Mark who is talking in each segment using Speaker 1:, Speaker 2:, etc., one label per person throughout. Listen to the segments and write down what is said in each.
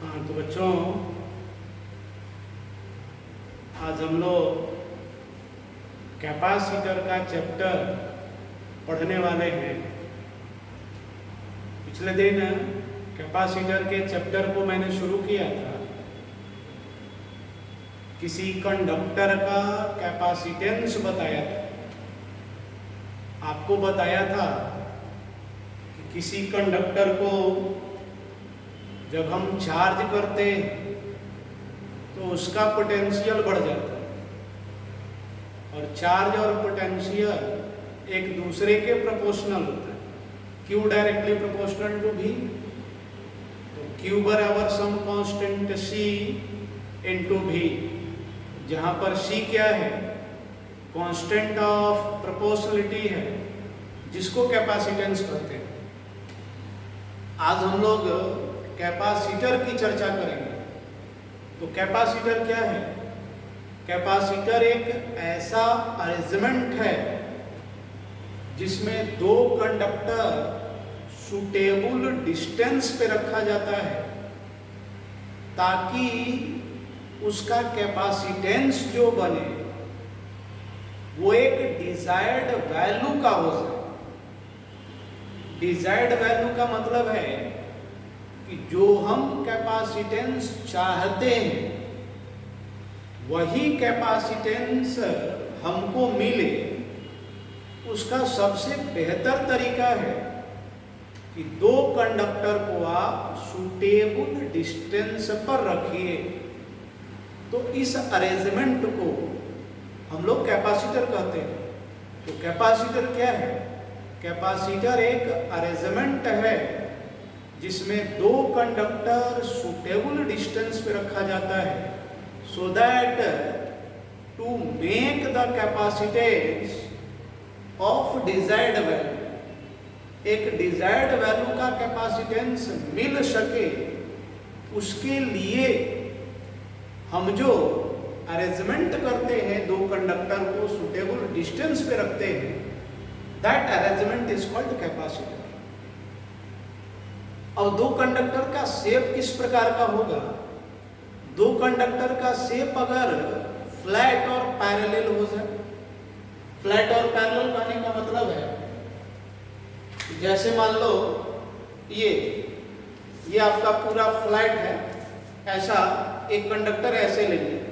Speaker 1: हाँ तो बच्चों, आज हम लोग कैपेसिटर का चैप्टर पढ़ने वाले हैं। पिछले दिन कैपेसिटर के चैप्टर को मैंने शुरू किया था। किसी कंडक्टर का कैपेसिटेंस बताया था। आपको बताया था कि किसी कंडक्टर को जब हम चार्ज करते हैं तो उसका पोटेंशियल बढ़ जाता है, और चार्ज और पोटेंशियल एक दूसरे के प्रोपोर्शनल होता है। क्यू डायरेक्टली प्रोपोर्शनल टू भी, तो क्यू बराबर सम कांस्टेंट सी इनटू भी, जहाँ पर सी क्या है, कांस्टेंट ऑफ प्रोपोर्शनलिटी है, जिसको कैपेसिटेंस कहते हैं। आज हम लोग कैपेसिटर की चर्चा करेंगे। तो कैपेसिटर क्या है? कैपेसिटर एक ऐसा अरेंजमेंट है जिसमें दो कंडक्टर सुटेबल डिस्टेंस पे रखा जाता है ताकि उसका कैपेसिटेंस जो बने वो एक डिजायर्ड वैल्यू का हो जाए। डिजायर्ड वैल्यू का मतलब है कि जो हम कैपेसिटेंस चाहते हैं वही कैपेसिटेंस हमको मिले। उसका सबसे बेहतर तरीका है कि दो कंडक्टर को आप सुटेबल डिस्टेंस पर रखिए। तो इस अरेंजमेंट को हम लोग कैपेसिटर कहते हैं। तो कैपेसिटर क्या है? कैपेसिटर एक अरेंजमेंट है जिसमें दो कंडक्टर सुटेबल डिस्टेंस पे रखा जाता है, so that to make the capacitance of desired value, एक डिजायर्ड वैल्यू का कैपेसिटेंस मिल सके, उसके लिए हम जो अरेंजमेंट करते हैं, दो कंडक्टर को सुटेबल डिस्टेंस पे रखते हैं, that arrangement is called capacitor. और दो कंडक्टर का शेप किस प्रकार का होगा? दो कंडक्टर का शेप अगर फ्लैट और पैरेलल हो जाए, फ्लैट और पैरेलल कहने का मतलब है जैसे मान लो ये आपका पूरा फ्लैट है, ऐसा एक कंडक्टर ऐसे ले लिया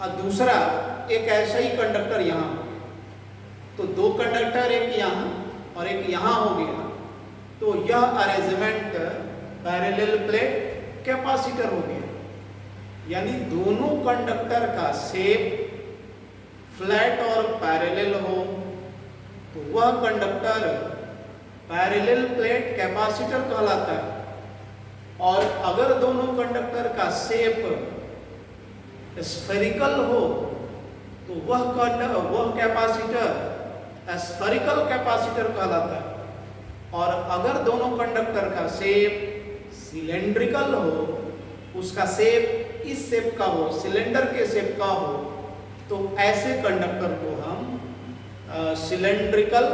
Speaker 1: और दूसरा एक ऐसा ही कंडक्टर यहाँ, तो दो कंडक्टर एक यहाँ और एक यहाँ हो गया, तो यह अरेंजमेंट पैरेलल प्लेट कैपेसिटर हो गया। यानी दोनों कंडक्टर का शेप फ्लैट और पैरेलल हो तो वह कंडक्टर पैरेलल प्लेट कैपेसिटर कहलाता है। और अगर दोनों कंडक्टर का शेप स्फेरिकल हो तो वह कैपेसिटर स्फेरिकल कैपेसिटर कहलाता है। और अगर दोनों कंडक्टर का शेप सिलेंड्रिकल हो, उसका शेप इस शेप का हो, सिलेंडर के शेप का हो, तो ऐसे कंडक्टर को हम सिलेंड्रिकल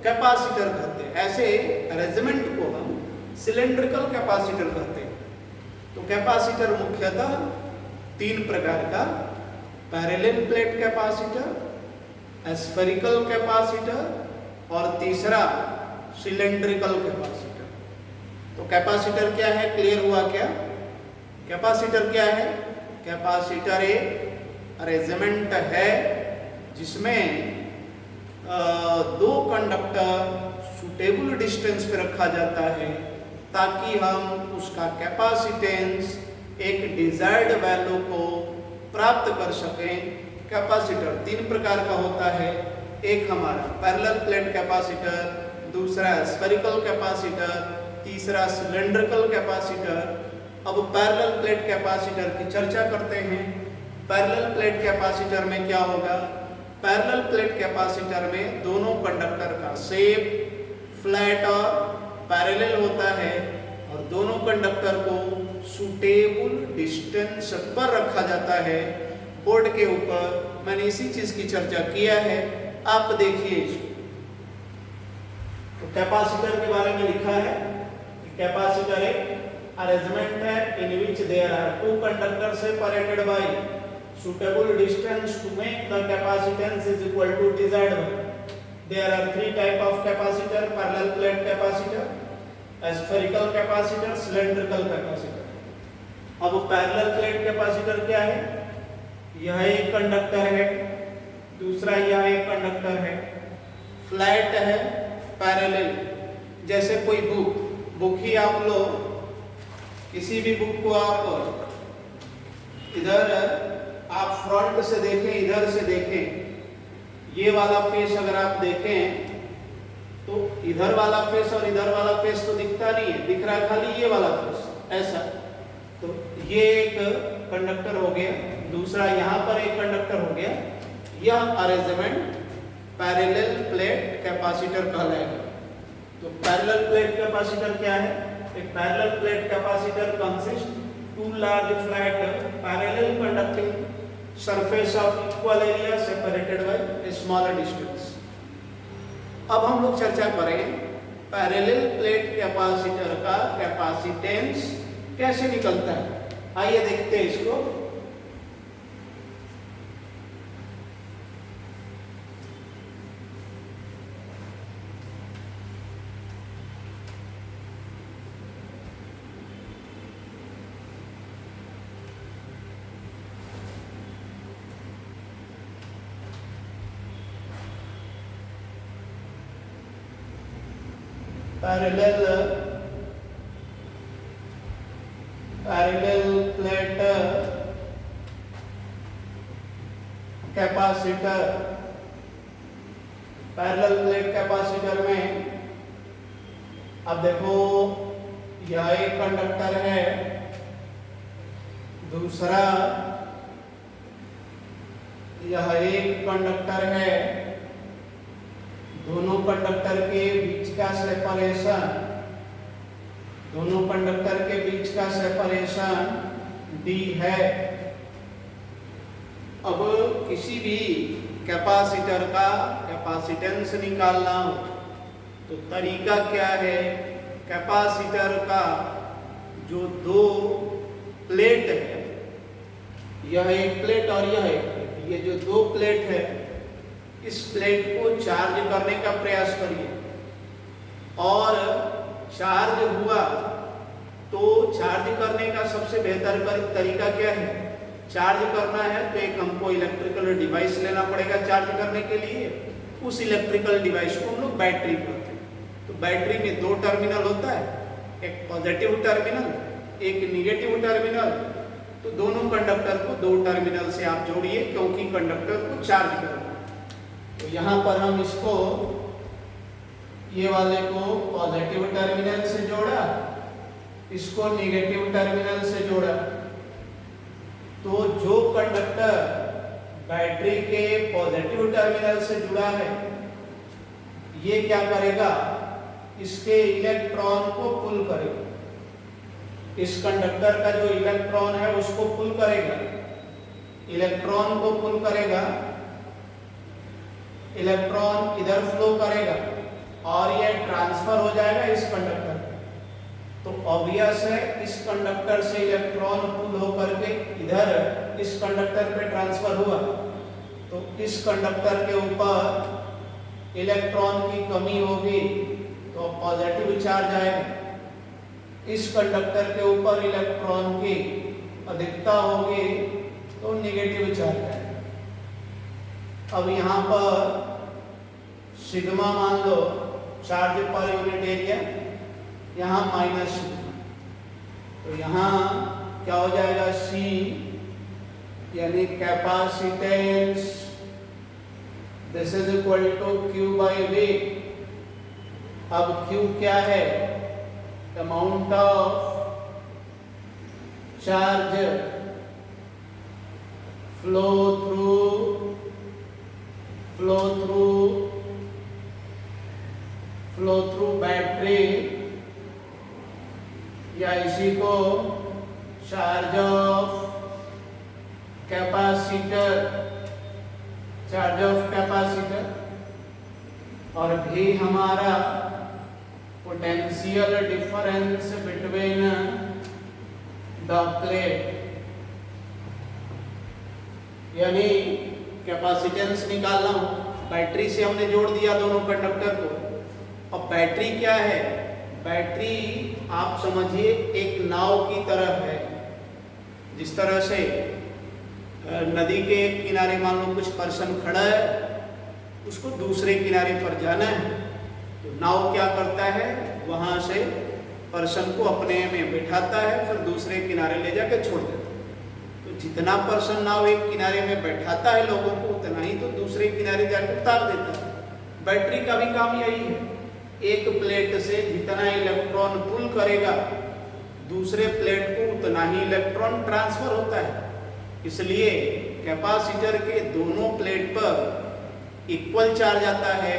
Speaker 1: कैपेसिटर कहते हैं। ऐसे अरेंजमेंट को हम सिलेंड्रिकल कैपेसिटर कहते हैं। तो कैपेसिटर मुख्यतः तीन प्रकार का, parallel plate capacitor, spherical capacitor और तीसरा सिलेंड्रिकल कैपेसिटर। तो कैपेसिटर क्या है, क्लियर हुआ क्या? कैपेसिटर क्या है? कैपेसिटर एक अरेंजमेंट है जिसमें दो कंडक्टर सुटेबल डिस्टेंस पे रखा जाता है ताकि हम उसका कैपेसिटेंस एक डिजायर्ड वैल्यू को प्राप्त कर सकें। कैपेसिटर तीन प्रकार का होता है, एक हमारा पैरेलल प्लेट कैपेसिटर, दूसरा स्फेरिकल कैपेसिटर, तीसरा सिलेंड्रिकल कैपेसिटर। अब पैरेलल प्लेट कैपेसिटर की चर्चा करते हैं। पैरेलल प्लेट कैपेसिटर में क्या होगा? पैरेलल प्लेट कैपेसिटर में दोनों कंडक्टर का शेप फ्लैट और पैरेलल होता है और दोनों कंडक्टर को सुटेबल डिस्टेंस पर रखा जाता है। बोर्ड के ऊपर मैंने इसी चीज की चर्चा किया है, आप देखिए। तो कैपेसिटर के बारे में लिखा है कि कैपेसिटर एक arrangement है in which there are two conductors separated by suitable distance to make the capacitance is equal to desired. There are three type of capacitor: parallel plate capacitor, spherical capacitor, cylindrical capacitor. अब parallel plate capacitor क्या है? यह एक conductor है, दूसरा यह एक conductor है, फ्लैट है, पैरेलल। जैसे कोई बुक ही आप लो, किसी भी बुक को आप इधर आप फ्रंट से देखें, इधर से देखें, ये वाला फेस अगर आप देखें तो इधर वाला फेस और इधर वाला फेस तो दिखता नहीं है, दिख रहा है खाली ये वाला फेस, ऐसा। तो ये एक कंडक्टर हो गया, दूसरा यहाँ पर एक कंडक्टर हो गया। यह अरेंजमेंट पैरेलल प्लेट कैपेसिटर कहलाएगा। तो पैरेलल प्लेट कैपेसिटर क्या है? एक parallel plate capacitor consist to large flat parallel conducting surface of equal area separated by a smaller distance। अब हम लोग चर्चा करें पैरेलल प्लेट कैपेसिटर का कैपेसिटेंस कैसे निकलता है। आइए देखते हैं इसको। Parallel plate capacitor, parallel plate capacitor में अब देखो यह एक कंडक्टर है, दूसरा यह एक कंडक्टर है, दोनों कंडक्टर के बीच का सेपरेशन, दोनों कंडक्टर के बीच का सेपरेशन d है। अब किसी भी कैपेसिटर का कैपेसिटेंस निकालना हो तो तरीका क्या है? कैपेसिटर का जो दो प्लेट है, यह एक प्लेट और यह एक प्लेट, ये जो दो प्लेट है, इस प्लेट को चार्ज करने का प्रयास करिए और चार्ज हुआ तो चार्ज करने का सबसे बेहतर तरीका क्या है? चार्ज करना है तो एक हमको इलेक्ट्रिकल डिवाइस लेना पड़ेगा चार्ज करने के लिए। उस इलेक्ट्रिकल डिवाइस को हम लोग बैटरी कहते हैं। तो बैटरी में दो टर्मिनल होता है, एक पॉजिटिव टर्मिनल, एक निगेटिव टर्मिनल। तो दोनों कंडक्टर को दो टर्मिनल से आप जोड़िए, क्योंकि कंडक्टर को चार्ज करना। तो यहाँ पर हम इसको, ये वाले को पॉजिटिव टर्मिनल से जोड़ा, इसको निगेटिव टर्मिनल से जोड़ा। तो जो कंडक्टर बैटरी के पॉजिटिव टर्मिनल से जुड़ा है, ये क्या करेगा? इसके इलेक्ट्रॉन को पुल करेगा। इस कंडक्टर का जो इलेक्ट्रॉन है उसको पुल करेगा, इलेक्ट्रॉन को पुल करेगा, इलेक्ट्रॉन इधर फ्लो करेगा और ये ट्रांसफर हो जाएगा इस कंडक्टर पे। तो ऑब्वियस है इस कंडक्टर से इलेक्ट्रॉन पुल होकर के इधर इस कंडक्टर पे ट्रांसफर हुआ, तो इस कंडक्टर के ऊपर इलेक्ट्रॉन की कमी होगी तो पॉजिटिव चार्ज आएगा। इस कंडक्टर के ऊपर इलेक्ट्रॉन की अधिकता होगी तो नेगेटिव चार्ज आएगा। अब यहाँ पर सिग्मा मान लो चार्ज पर यूनिट एरिया, यहाँ माइनस सिग्मा, तो यहाँ क्या हो जाएगा? C यानी capacitance, this is equal to Q by V। अब Q क्या है? Amount of charge flow through battery, या इसी को चार्ज ऑफ कैपेसिटर, और भी हमारा potential difference between the plate, यानी कैपेसिटेंस निकालना हो, बैटरी से हमने जोड़ दिया दोनों कंडक्टर को। अब बैटरी क्या है? बैटरी आप समझिए एक नाव की तरह है। जिस तरह से नदी के किनारे मान लो कुछ पर्सन खड़ा है, उसको दूसरे किनारे पर जाना है, तो नाव क्या करता है, वहां से पर्सन को अपने में बिठाता है, फिर दूसरे किनारे ले जाकर छोड़ देता है। तो जितना पर्सन नाव एक किनारे में बैठाता है लोगों को, उतना ही तो दूसरे किनारे जाकर उतार देता है। बैटरी का भी काम यही है, एक प्लेट से जितना इलेक्ट्रॉन पुल करेगा दूसरे प्लेट को उतना ही इलेक्ट्रॉन ट्रांसफर होता है। इसलिए कैपेसिटर के दोनों प्लेट पर इक्वल चार्ज आता है,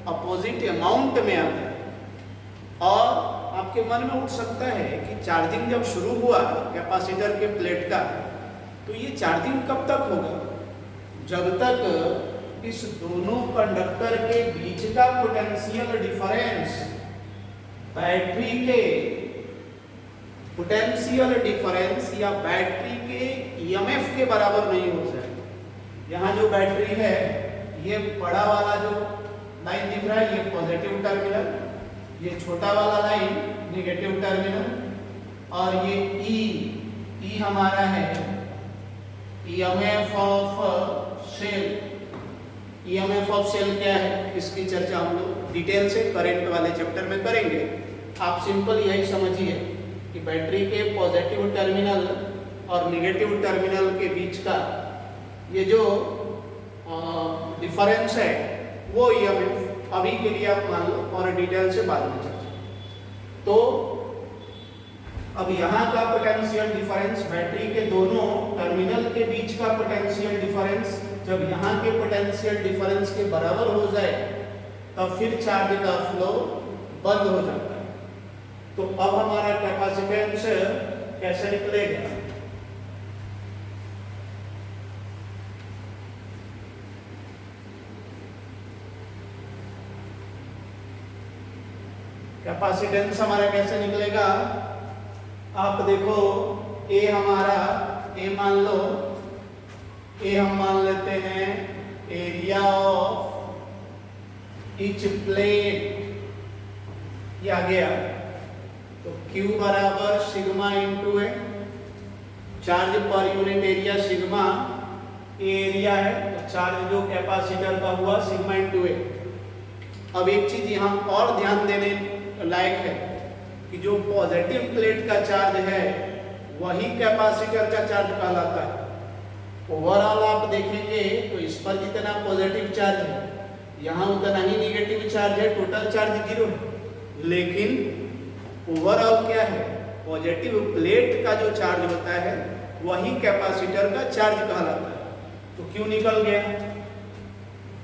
Speaker 1: अपोजिट अमाउंट में आता है। और आपके मन में उठ सकता है कि चार्जिंग जब शुरू हुआ कैपेसिटर के प्लेट का, तो ये चार्जिंग कब तक होगा? जब तक इस दोनों कंडक्टर के बीच का पोटेंशियल डिफरेंस बैटरी के पोटेंशियल डिफरेंस या बैटरी के ईएमएफ के बराबर नहीं हो जाए। यहाँ जो बैटरी है, ये बड़ा वाला जो लाइन दिख रहा है, ये पॉजिटिव टर्मिनल, ये छोटा वाला लाइन नेगेटिव टर्मिनल, और ये ई हमारा है EMF of cell. EMF of cell क्या है, इसकी चर्चा हम लोग डिटेल से करंट वाले चैप्टर में करेंगे। आप सिंपल यही समझिए कि बैटरी के पॉजिटिव टर्मिनल और नेगेटिव टर्मिनल के बीच का ये जो डिफरेंस है वो ईएमएफ, अभी के लिए आप मान लो और डिटेल से बाद में चर्चा। तो अब यहाँ का पोटेंशियल डिफरेंस, बैटरी के दोनों टर्मिनल के बीच का पोटेंशियल डिफरेंस जब यहाँ के पोटेंशियल डिफरेंस के बराबर हो जाए, तब फिर चार्ज का फ्लो बंद हो जाता है। तो अब हमारा कैपेसिटेंस कैसे निकलेगा? कैपेसिटेंस हमारा कैसे निकलेगा? आप देखो, ए हमारा, ए मान लो, ए हम मान लेते हैं एरिया ऑफ ईच प्लेट, ये आ गया। तो Q बराबर sigma into A, charge per unit area sigma, area है तो चार्ज जो कैपेसिटर का हुआ सिग्मा इंटू ए। अब एक चीज यहाँ और ध्यान देने लायक है कि जो पॉजिटिव प्लेट का चार्ज है वही कैपेसिटर का चार्ज कहलाता है। ओवरऑल आप देखेंगे तो इस पर जितना पॉजिटिव चार्ज है यहाँ उतना ही नेगेटिव चार्ज है, टोटल चार्ज 0 है। लेकिन ओवरऑल क्या है, पॉजिटिव प्लेट का जो चार्ज होता है वही कैपेसिटर का चार्ज कहलाता है। तो क्यों निकल गया?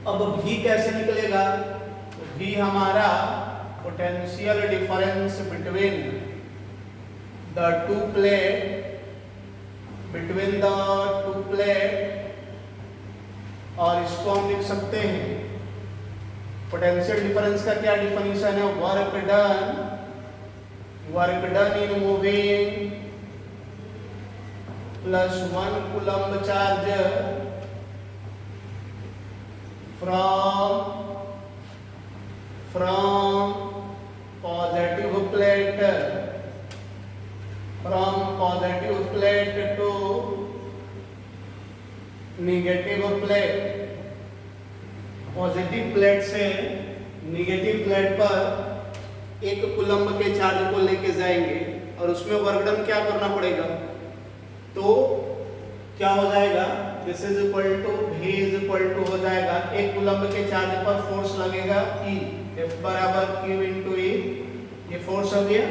Speaker 1: अब V कैसे निकलेगा? तो V हमारा potential difference between the two plate, between the two plate, और इसको हम लिख सकते हैं, पोटेंशियल डिफरेंस का क्या डिफिनीशन है? Work done in moving plus 1 coulomb charge from positive plate to negative plate। Positive plate से नेगेटिव प्लेट पर 1 कूलम्ब के चार्ज को लेके जाएंगे और उसमें वर्क डन क्या करना पड़ेगा? तो क्या हो जाएगा? This is equal to V is equal to हो जाएगा 1 कूलम्ब के चार्ज पर फोर्स लगेगा E, F बराबर Q इंटू E, ये फोर्स हो गया,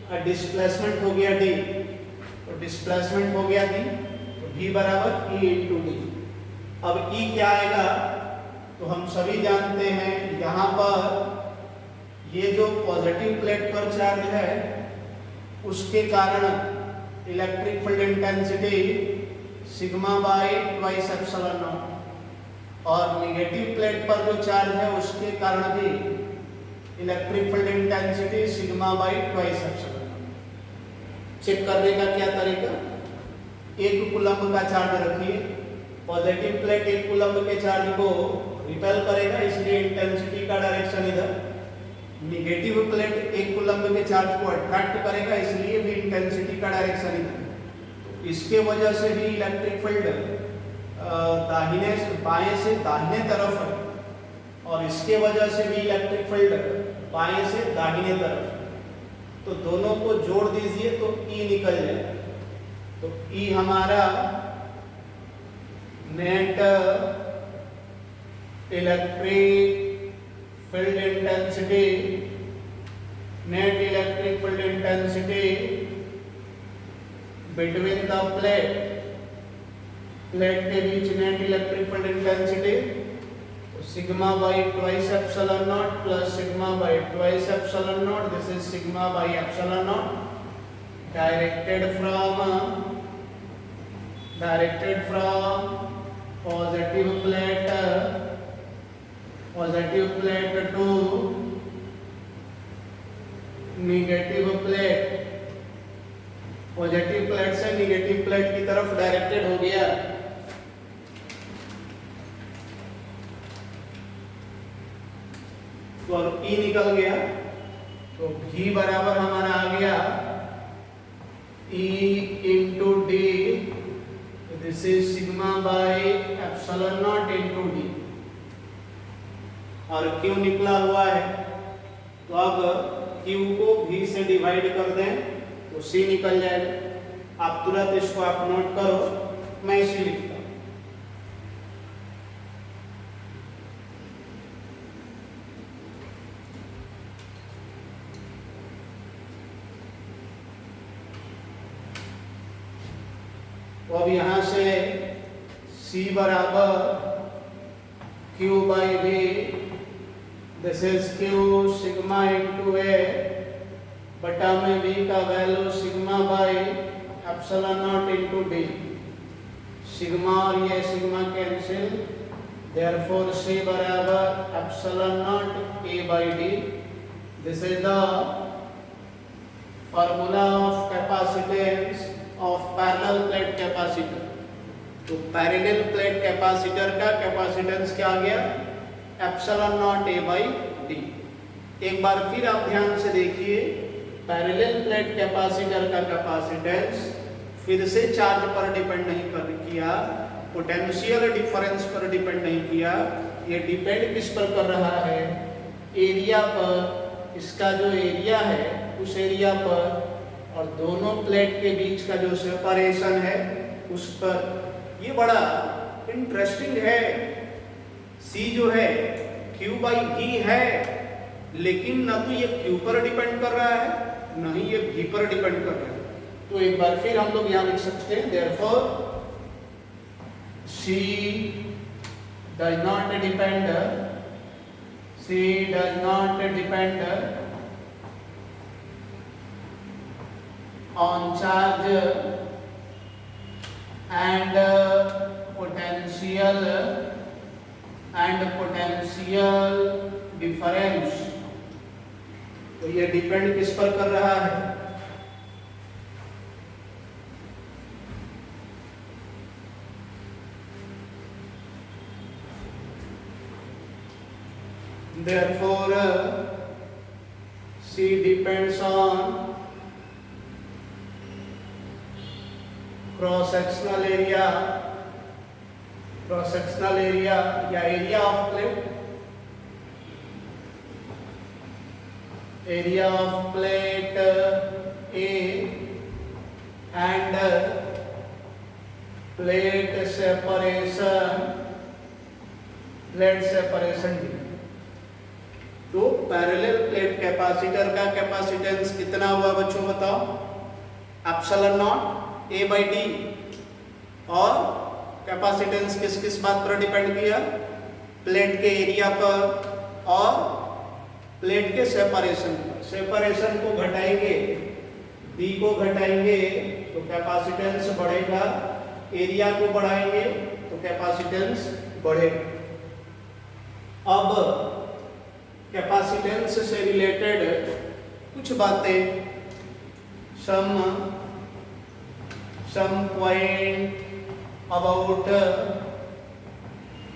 Speaker 1: और डिस्प्लेसमेंट हो गया D, तो डिस्प्लेसमेंट हो गया D, तो V बराबर E इंटू D। अब E क्या आएगा? तो हम सभी जानते हैं यहाँ पर ये जो पॉजिटिव प्लेट पर चार्ज है उसके कारण electric field intensity sigma by twice epsilon naught, और नेगेटिव प्लेट पर जो चार्ज है उसके कारण भी electric field intensity sigma by twice epsilon naught. Check करने का क्या तरीका, 1 कूलम्ब का चार्ज रखिए, पॉजिटिव प्लेट 1 कूलम्ब के चार्ज को रिपेल करेगा इसलिए इंटेंसिटी का डायरेक्शन इधर, निगेटिव प्लेट 1 कूलम्ब के चार्ज को अट्रैक्ट करेगा इसलिए भी इंटेंसिटी का डायरेक्शन इधर। तो इसके वजह से भी इलेक्ट्रिक फील्ड दाहिने से बाएं से दाहिने तरफ है और इसके वजह से भी इलेक्ट्रिक फील्ड बाएं से दाहिने तरफ है। तो दोनों को जोड़ दीजिए तो E निकल जाए। तो E हमारा net electric field intensity, net electric field intensity between the plate के बीच net electric field intensity sigma by twice epsilon nought plus sigma by twice epsilon nought, this is sigma by epsilon nought, directed from positive plate to negative plate, positive plate से negative plate की तरफ directed हो गया। तो अब E निकल गया तो V बराबर हमारा आ गया E into D, this is sigma by epsilon not into D, और Q निकला हुआ है तो अब Q को V से डिवाइड कर दें तो C निकल जाएगा। आप तुरंत इसको आप नोट करो, मैं इसी लिखता हूं। तो अब यहां से C बराबर Q by V, this is Q sigma into A बटा में V का value sigma by epsilon not into D, sigma और ये सिग्मा कैंसिल, देयरफॉर C बराबर epsilon nought A by D, this is the formula of capacitance of parallel plate capacitor. तो parallel plate capacitor का capacitance क्या आ गया, epsilon nought A by D. एक बार फिर आप ध्यान से देखिए, पैरेलल प्लेट कैपेसिटर का कैपेसिटेंस फिर से चार्ज पर डिपेंड नहीं किया, पोटेंशियल डिफरेंस पर डिपेंड नहीं किया, ये डिपेंड किस पर कर रहा है, एरिया पर, इसका जो एरिया है उस एरिया पर, और दोनों प्लेट के बीच का जो सेपरेशन है उस पर। ये बड़ा इंटरेस्टिंग है। C जो है Q बाई V है, लेकिन न तो ये Q पर डिपेंड कर रहा है न ही ये V पर डिपेंड कर रहा है। तो एक बार फिर हम लोग यहाँ लिख सकते हैं, therefore C does not depend on charge and potential difference। तो ये डिपेंड किस पर कर रहा है, therefore C depends on cross sectional area या area of plate, area of plate A and plate separation D। तो पैरेलल प्लेट कैपेसिटर का कैपेसिटेंस कितना हुआ बच्चों बताओ, epsilon nought A by D, और कैपेसिटेंस किस किस बात पर डिपेंड किया, प्लेट के एरिया पर और प्लेट के सेपरेशन पर। सेपरेशन को घटाएंगे, D को घटाएंगे तो कैपेसिटेंस बढ़ेगा, एरिया को बढ़ाएंगे तो कैपेसिटेंस बढ़ेगा। अब कैपेसिटेंस से रिलेटेड कुछ बातें, some some point about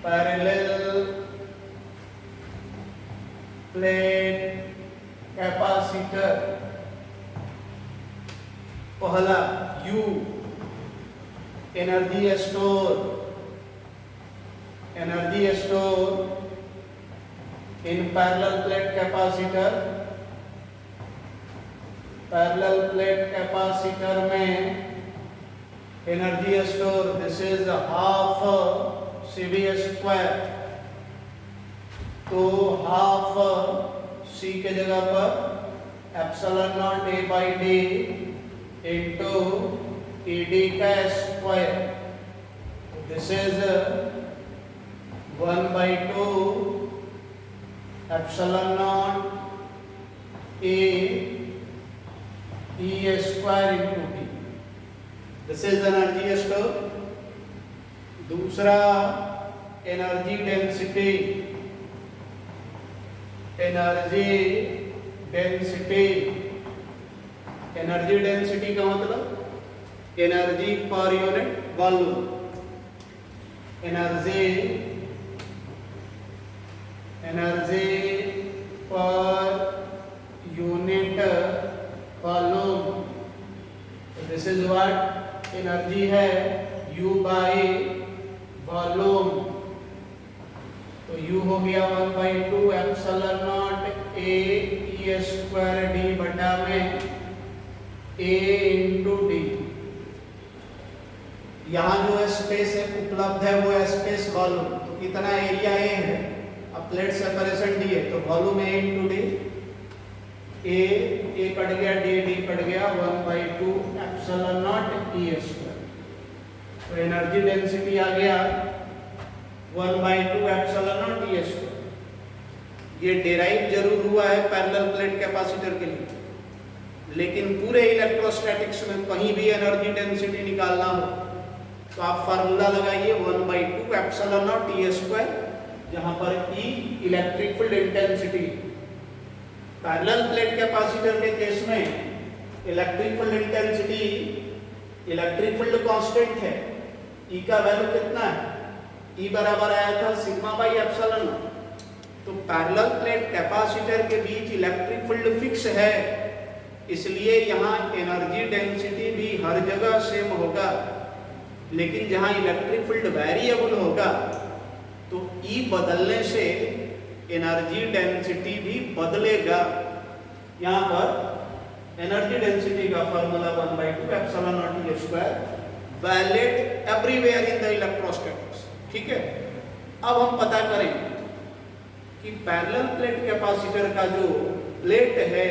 Speaker 1: parallel plate capacitor. पहला U energy store in parallel plate capacitor में energy store, this is half CV square, तो हाफ C के जगह पर epsilon nought A by D into ED का square, this is 1/2 epsilon nought A E square into D, this is energy store. दूसरा energy density का मतलब energy per unit volume, energy per unit volume, this is what energy है U by volume, तो U हो गया 1/2 epsilon nought A E square D बटा में A into D। यहाँ जो स्पेस है उपलब्ध है वो स्पेस वॉल्यूम, तो कितना एरिया A है, अब प्लेट सेपरेशन D है तो volume A into D, A cut गया D कट गया 1/2 एप्सिलॉन नॉट E स्क्वायर, तो एनर्जी डेंसिटी आ गया 1/2 एप्सिलॉन नॉट E स्क्वायर। ये डेराइव जरूर हुआ है पैरेलल प्लेट कैपेसिटर के लिए, लेकिन पूरे इलेक्ट्रोस्टैटिक्स में कहीं भी एनर्जी डेंसिटी निकालना हो तो आप फार्मूला लगाइए 1/2 एप्सिलॉन नॉट E स्क्वायर, जहां पर E electric field intensity. Parallel plate capacitor के केस में electric field intensity, electric field constant है, E का वैल्यू कितना है, E बराबर आया था सिग्मा बाई एप्सिलॉन नॉट, तो पैरेलल प्लेट कैपेसिटर के बीच इलेक्ट्रिक फील्ड फिक्स है, इसलिए यहाँ एनर्जी डेंसिटी भी हर जगह सेम होगा, लेकिन जहाँ इलेक्ट्रिक फील्ड वेरिएबल होगा तो E बदलने से एनर्जी डेंसिटी भी बदलेगा। यहाँ पर एनर्जी डेंसिटी का formula 1/2 epsilon not E square valid everywhere in the electrostatics. ठीक है, अब हम पता करें कि पैरेलल प्लेट कैपेसिटर का जो प्लेट है,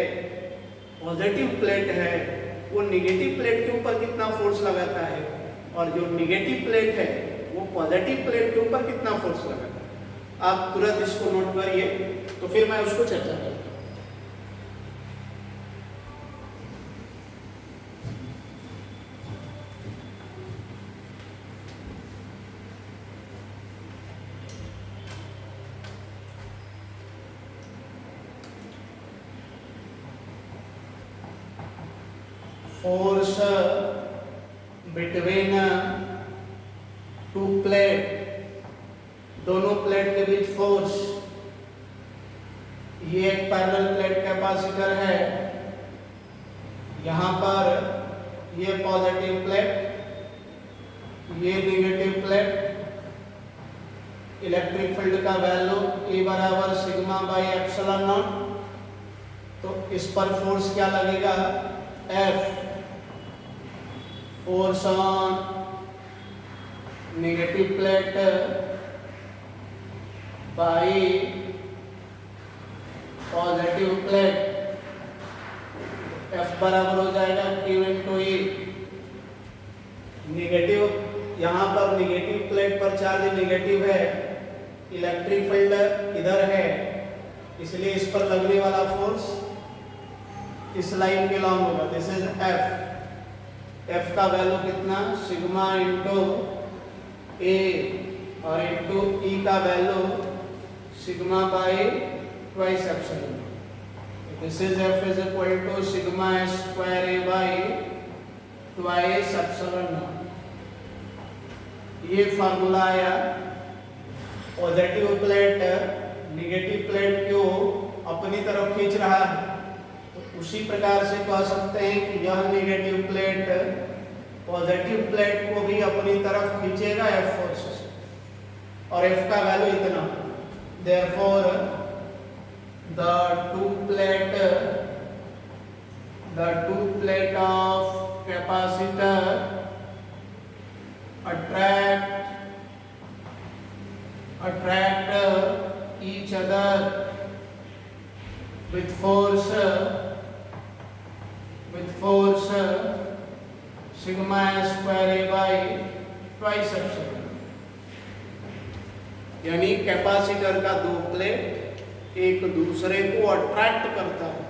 Speaker 1: पॉजिटिव प्लेट है, वो निगेटिव प्लेट के ऊपर कितना फोर्स लगाता है, और जो निगेटिव प्लेट है वो पॉजिटिव प्लेट के ऊपर कितना फोर्स लगाता है। आप तुरंत इसको नोट करिए, तो फिर मैं उसको चर्चा करूंगा। फोर्स बिटवीन टू प्लेट, दोनों प्लेट के बीच फोर्स, ये एक पैरेलल प्लेट कैपेसिटर है, यहां पर ये पॉजिटिव प्लेट, ये नेगेटिव प्लेट, इलेक्ट्रिक फील्ड का वैल्यू E बराबर सिग्मा बाई एप्सिलॉन नॉट, तो इस पर फोर्स क्या लगेगा, F, force on negative plate by positive plate, F बराबर हो जाएगा Q इंटू E। नेगेटिव, यहाँ पर नेगेटिव प्लेट पर चार्ज नेगेटिव है, इलेक्ट्रिक फील्ड इधर है, इसलिए इस पर लगने वाला फोर्स इस लाइन के लॉन्ग होगा, दिस इज F। F का वैल्यू कितना, सिग्मा इंटू A और इंटू E का value sigma by twice epsilon. This is F is equal to sigma square A by twice epsilon naught. ये formula आया। Positive plate negative plate को अपनी तरफ खींच रहा है, तो उसी प्रकार से कह सकते हैं कि यह नेगेटिव प्लेट पॉजिटिव प्लेट को भी अपनी तरफ खींचेगा F फोर्स से, और F का वैल्यू इतना। Therefore the two plate of capacitor attract each other with force sigma square A by twice epsilon। यानी कैपेसिटर का दो प्लेट एक दूसरे को अट्रैक्ट करता है।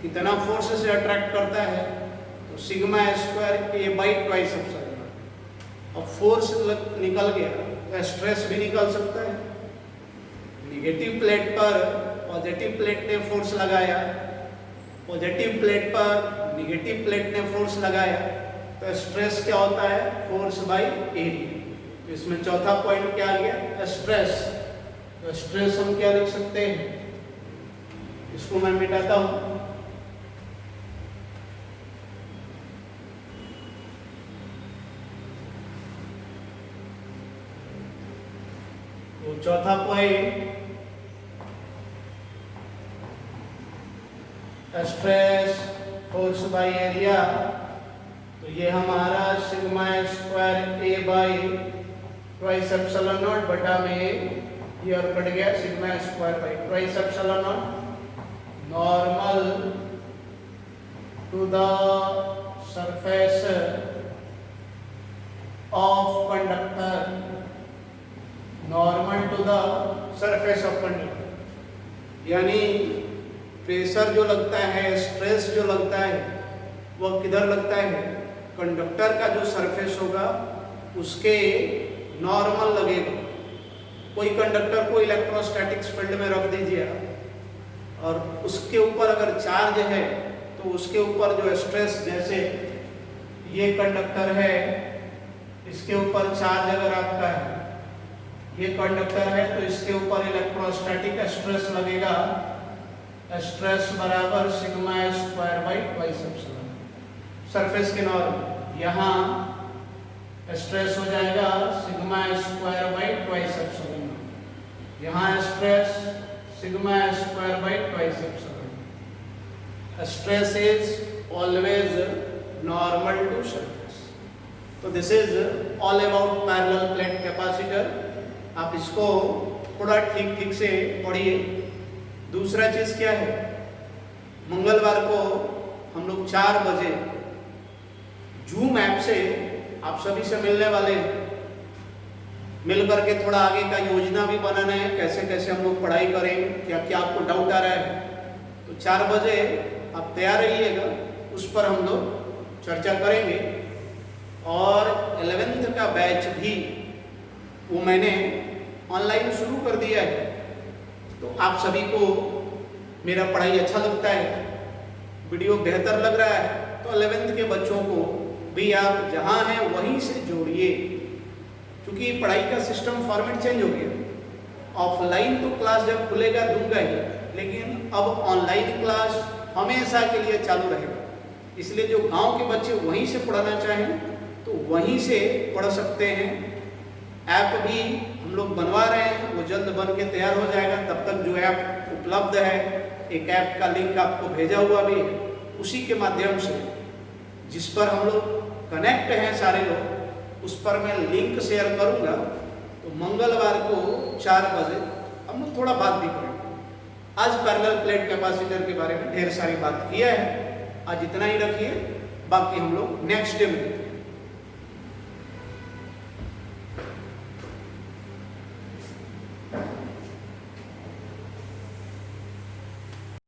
Speaker 1: कितना फोर्स से अट्रैक्ट करता है? तो sigma square A by twice epsilon. अब फोर्स निकल गया तो स्ट्रेस भी निकल सकता है। नेगेटिव प्लेट पर पॉजिटिव प्लेट ने फोर्स लगाया, पॉजिटिव प्लेट पर नेगेटिव प्लेट ने फोर्स लगाया, तो स्ट्रेस क्या होता है? Force by area. तो इसमें चौथा पॉइंट क्या आ गया? स्ट्रेस। तो स्ट्रेस हम क्या लिख सकते हैं? इसको मैं मिटाता हूं। तो चौथा point stress force by area, तो ये हमारा sigma square A by twice epsilon naught बटा में ये और कट गया sigma square by twice epsilon naught normal to the surface of conductor, normal to the surface of conductor. यानी pressure जो लगता है, स्ट्रेस जो लगता है, वह किधर लगता है? कंडक्टर का जो सरफेस होगा उसके नॉर्मल लगेगा। कोई कंडक्टर को इलेक्ट्रोस्टैटिक्स फील्ड में रख दीजिए और उसके ऊपर अगर चार्ज है तो उसके ऊपर जो स्ट्रेस, जैसे ये कंडक्टर है, इसके ऊपर चार्ज अगर आपका है, ये कंडक्टर है, तो इसके ऊपर इलेक्ट्रोस्टैटिक स्ट्रेस लगेगा। स्ट्रेस बराबर sigma square by twice epsilon surface के नॉर्मल। यहाँ स्ट्रेस हो जाएगा sigma square by twice epsilon. यहाँ stress sigma square by twice epsilon. Stress is always normal to surface. तो this is all about parallel plate capacitor. आप इसको थोड़ा ठीक से पढ़िए। दूसरा चीज क्या है? मंगलवार को हम लोग 4 बजे जूम ऐप से आप सभी से मिलने वाले हैं। मिल करके थोड़ा आगे का योजना भी बनाना है, कैसे कैसे हम लोग पढ़ाई करें, क्या क्या आपको डाउट आ रहा है। तो 4 बजे आप तैयार रहिएगा, उस पर हम लोग चर्चा करेंगे। और 11th का बैच भी वो मैंने ऑनलाइन शुरू कर दिया है। तो आप सभी को मेरा पढ़ाई अच्छा लगता है, वीडियो बेहतर लग रहा है, तो 11th के बच्चों को भी आप जहां हैं वहीं से जोड़िए। क्योंकि पढ़ाई का सिस्टम फॉर्मेट चेंज हो गया। ऑफलाइन तो क्लास जब खुलेगा दूंगा ही, लेकिन अब ऑनलाइन क्लास हमेशा के लिए चालू रहेगा। इसलिए जो गांव के बच्चे वहीं से पढ़ना चाहें तो वहीं से पढ़ सकते हैं। ऐप भी हम लोग बनवा रहे हैं, वो जल्द बन के तैयार हो जाएगा। तब तक जो ऐप उपलब्ध है, एक ऐप का लिंक आपको भेजा हुआ भी है, उसी के माध्यम से जिस पर हम लोग कनेक्ट हैं सारे लोग, उस पर मैं लिंक शेयर करूंगा। तो मंगलवार को 4 बजे हम लोग थोड़ा बात भी करेंगे। आज पैरेलल प्लेट कैपेसिटर के बारे में ढेर सारी बात किया है, आज इतना ही रखिए, बाकी हम लोग नेक्स्ट डे में